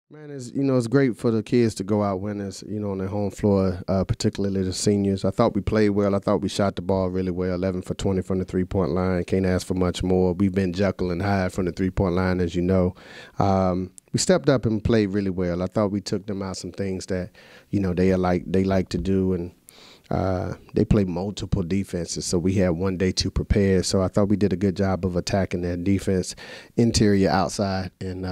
Man, it's great for the kids to go out winners, on their home floor, particularly the seniors. I thought we played well. I thought we shot the ball really well, 11 for 20 from the three-point line. Can't ask for much more. We've been Jekyll and Hyde from the three-point line, as you know. We stepped up and played really well. I thought we took them out some things that, they like to do, and they play multiple defenses, so we had one day to prepare. So I thought we did a good job of attacking their defense, interior, outside, and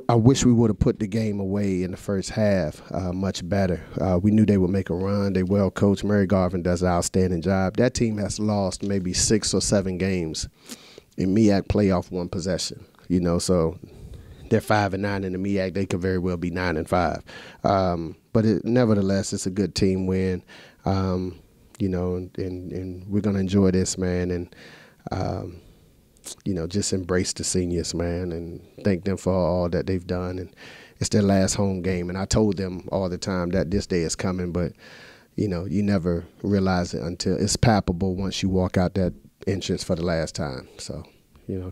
I wish we would have put the game away in the first half much better. We knew they would make a run. They well coached. Mary Garvin does an outstanding job. That team has lost maybe 6 or 7 games in MEAC playoff one possession. So they're 5-9 in the MEAC. They could very well be 9-5. But nevertheless, it's a good team win. And we're gonna enjoy this, man. And just embrace the seniors, man, and thank them for all that they've done. And it's their last home game. And I told them all the time that this day is coming, but, you never realize it until it's palpable once you walk out that entrance for the last time. So,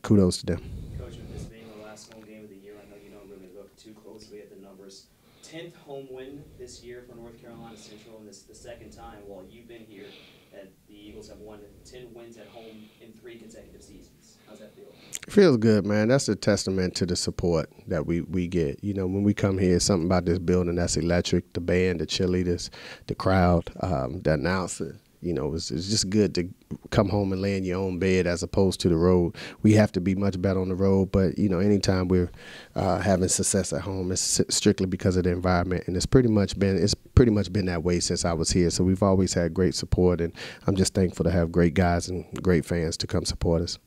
kudos to them. Coach, with this being the last home game of the year, I know you don't really look too closely at the numbers. 10th home win this year for North Carolina Central, and this is the second time while you've been here that the Eagles have won 10 wins at home in 3 consecutive seasons. How's that feel? It feels good, man. That's a testament to the support that we get. When we come here, something about this building that's electric. The band, the cheerleaders, the crowd, the announcer. It's just good to come home and lay in your own bed as opposed to the road. We have to be much better on the road, but, anytime we're having success at home, it's strictly because of the environment, and it's pretty much been that way since I was here. So we've always had great support, and I'm just thankful to have great guys and great fans to come support us.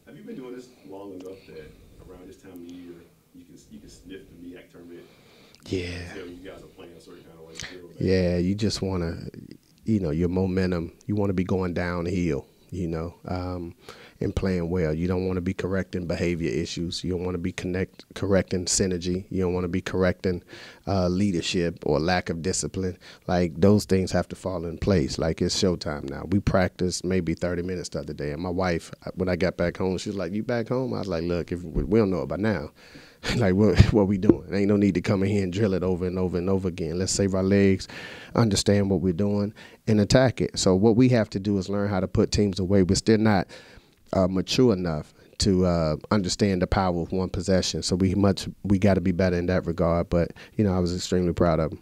Have you been doing this long enough that around this time of the year you can sniff the MEAC tournament? Yeah. You guys are playing a certain kind of way. Yeah, you just want to. Your momentum, you want to be going downhill, and playing well. You don't want to be correcting behavior issues. You don't want to be correcting synergy. You don't want to be correcting leadership or lack of discipline. Like, those things have to fall in place. Like, it's showtime now. We practiced maybe 30 minutes the other day, and my wife, when I got back home, she was like, "You back home?" I was like, "Look, if we don't know it by now." Like, what we doing? Ain't no need to come in here and drill it over and over and over again. Let's save our legs, understand what we're doing, and attack it. So what we have to do is learn how to put teams away. We're still not mature enough to understand the power of one possession. So we got to be better in that regard. But, I was extremely proud of them.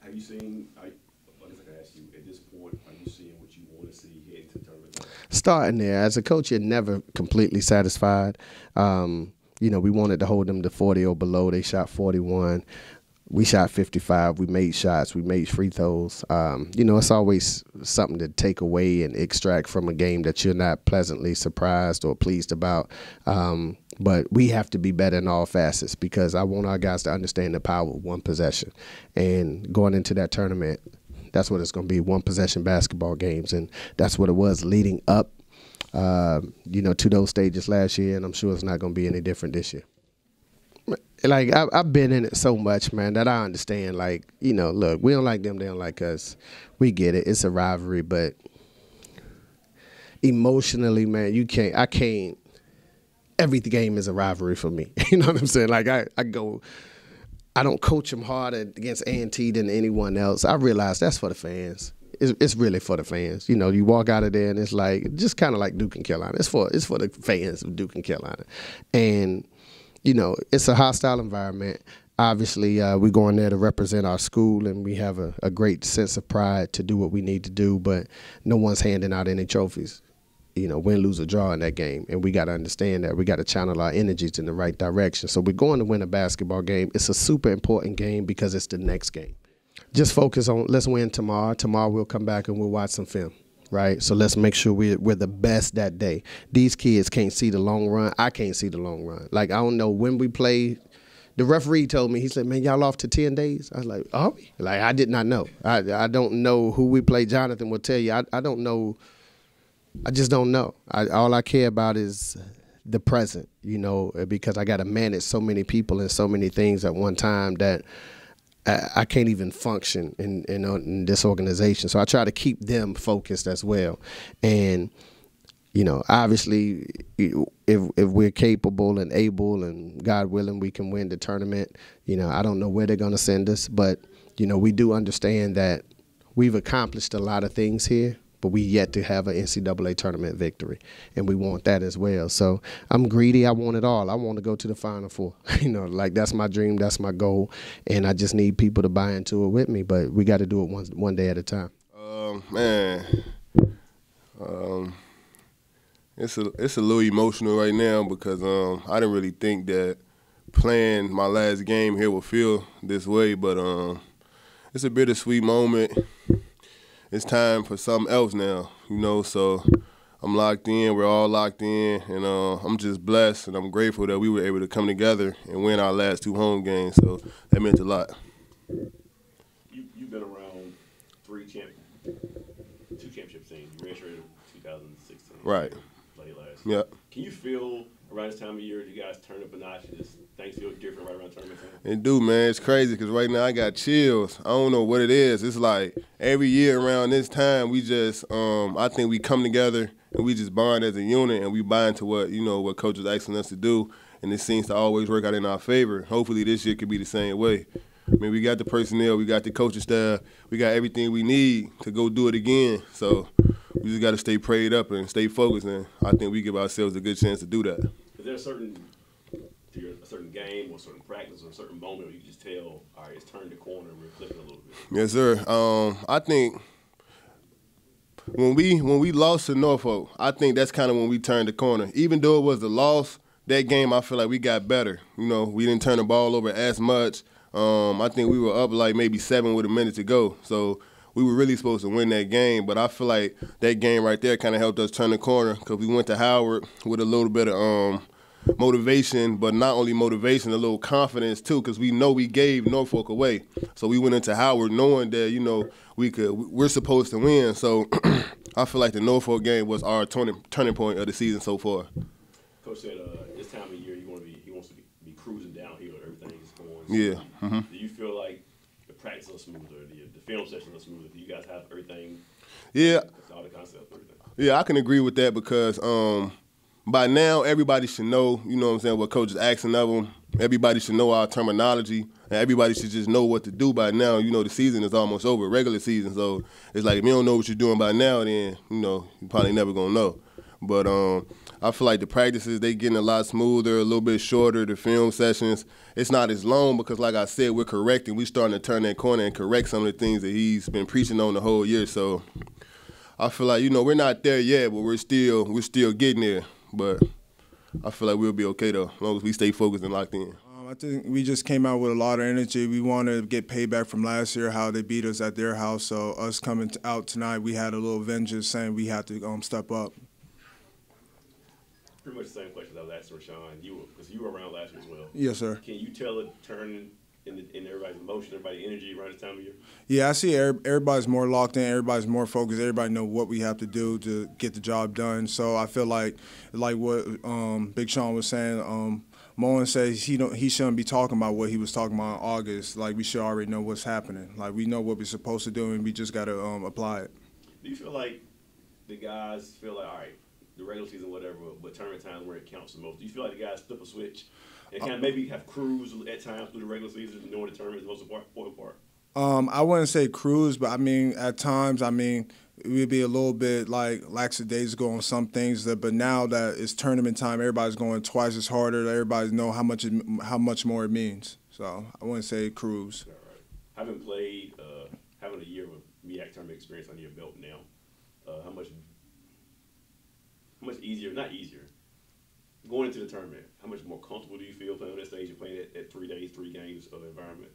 Have you seen, I guess I can ask you, at this point, are you seeing what you want to see heading to the tournament? Starting there. As a coach, you're never completely satisfied. We wanted to hold them to 40 or below. They shot 41. We shot 55. We made shots. We made free throws. It's always something to take away and extract from a game that you're not pleasantly surprised or pleased about. But we have to be better in all facets, because I want our guys to understand the power of one possession. And going into that tournament, that's what it's going to be, one-possession basketball games. And that's what it was leading up to those stages last year, and I'm sure it's not going to be any different this year. Like, I've been in it so much, man, that I understand. Like, look, we don't like them, they don't like us. We get it. It's a rivalry, but emotionally, man, I can't. Every game is a rivalry for me. You know what I'm saying? Like, I don't coach them harder against A&T than anyone else. I realize that's for the fans. It's really for the fans. You walk out of there and it's like, just kind of like Duke and Carolina. It's for the fans of Duke and Carolina. And, it's a hostile environment. Obviously, we're going there to represent our school, and we have a great sense of pride to do what we need to do, but no one's handing out any trophies. Win, lose, or draw in that game. And we got to understand that. We got to channel our energies in the right direction. So we're going to win a basketball game. It's a super important game because it's the next game. Just focus on, let's win tomorrow. Tomorrow we'll come back and we'll watch some film, right? So let's make sure we're the best that day. These kids can't see the long run. I can't see the long run. Like, I don't know when we play. The referee told me, he said, "Man, y'all off to 10 days?" I was like, "Are we?" Like, I did not know. I don't know who we play. Jonathan will tell you. I don't know. I just don't know. All I care about is the present, because I got to manage so many people and so many things at one time that I can't even function in this organization. So I try to keep them focused as well. And Obviously, if we're capable and able and God willing, we can win the tournament. I don't know where they're going to send us, but, we do understand that we've accomplished a lot of things here, but we yet to have an NCAA tournament victory, and we want that as well. So I'm greedy. I want it all. I want to go to the Final Four. That's my dream. That's my goal, and I just need people to buy into it with me, but we got to do it one day at a time. It's a little emotional right now because I didn't really think that playing my last game here would feel this way, but it's a bittersweet moment. It's time for something else now, so I'm locked in. We're all locked in, and I'm just blessed and I'm grateful that we were able to come together and win our last 2 home games, so that meant a lot. You've been around 2 championship teams. You redshirted in 2016. Right. Played last. Yeah. Can you feel around this time of year you guys turn up a notch and things feel different right around tournament time? It do, man. It's crazy because right now I got chills. I don't know what it is. It's like every year around this time we just I think we come together and we just bond as a unit and we buy into what what Coach is asking us to do, and it seems to always work out in our favor. Hopefully this year could be the same way. I mean, we got the personnel, we got the coaching staff, we got everything we need to go do it again. So we just got to stay prayed up and stay focused, and I think we give ourselves a good chance to do that. Is there a certain game or a certain practice or a certain moment where you just tell, all right, it's turned the corner and we're clicking a little bit? Yes, sir. I think when we lost to Norfolk, I think that's kind of when we turned the corner. Even though it was a loss, that game I feel like we got better. We didn't turn the ball over as much. I think we were up like maybe 7 with a minute to go. So we were really supposed to win that game, but I feel like that game right there kind of helped us turn the corner because we went to Howard with a little bit of motivation, but not only motivation, a little confidence too, because we know we gave Norfolk away. So we went into Howard knowing that we're supposed to win. So I feel like the Norfolk game was our turning point of the season so far. Coach said this time of year he wants to be cruising downhill. Everything is going. Yeah. Mm-hmm. Do you feel like the practice is smoother, the film sessions are smoother? Do you guys have everything? Yeah. All the concepts, everything. Yeah, I can agree with that because by now everybody should know, what Coach is asking of them. Everybody should know our terminology, and everybody should just know what to do by now. The season is almost over, regular season. So it's like if you don't know what you're doing by now, then you're probably never gonna know. But I feel like the practices, they getting a lot smoother, a little bit shorter. The film sessions, it's not as long because, like I said, we're correcting. We're starting to turn that corner and correct some of the things that he's been preaching on the whole year. So I feel like, we're not there yet, but we're still getting there. But I feel like we'll be okay, though, as long as we stay focused and locked in. I think we just came out with a lot of energy. We want to get payback from last year, how they beat us at their house. So us coming out tonight, we had a little vengeance saying we had to step up. Pretty much the same question I was asking Raasean, because you were around last year as well. Yes, sir. Can you tell a turn in everybody's emotion, everybody's energy around this time of year? Yeah, I see everybody's more locked in, everybody's more focused, everybody know what we have to do to get the job done. So I feel like what Big Sean was saying, Moton says he shouldn't be talking about what he was talking about in August. Like, we should already know what's happening. Like, we know what we're supposed to do, and we just got to apply it. Do you feel like the guys feel like, all right, the regular season, whatever, but tournament time where it counts the most? Do you feel like the guys flip a switch and kind of maybe have cruise at times through the regular season and knowing the tournament is the most important part? I wouldn't say cruise, but at times, it would be a little bit like lackadaisical on some things. But now that it's tournament time, everybody's going twice as harder. Everybody knows how much more it means. So I wouldn't say cruise. All right. Having played, having a year with MEAC tournament experience under your belt now, how much easier, not easier, going into the tournament, how much more comfortable do you feel playing on that stage and playing at 3 days, 3 games of environment?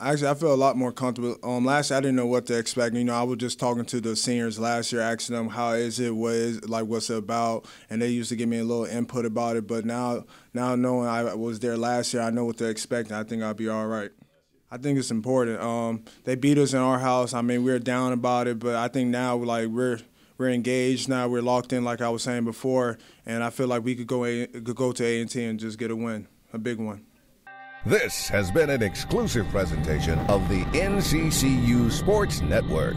Actually, I feel a lot more comfortable. Last year, I didn't know what to expect. I was just talking to the seniors last year, asking them how is it, what's it about, and they used to give me a little input about it. But now knowing I was there last year, I know what to expect, and I think I'll be all right. I think it's important. They beat us in our house. We were down about it, but I think now we're engaged now. We're locked in, like I was saying before, and I feel like we could go to A&T and just get a win, a big one. This has been an exclusive presentation of the NCCU Sports Network.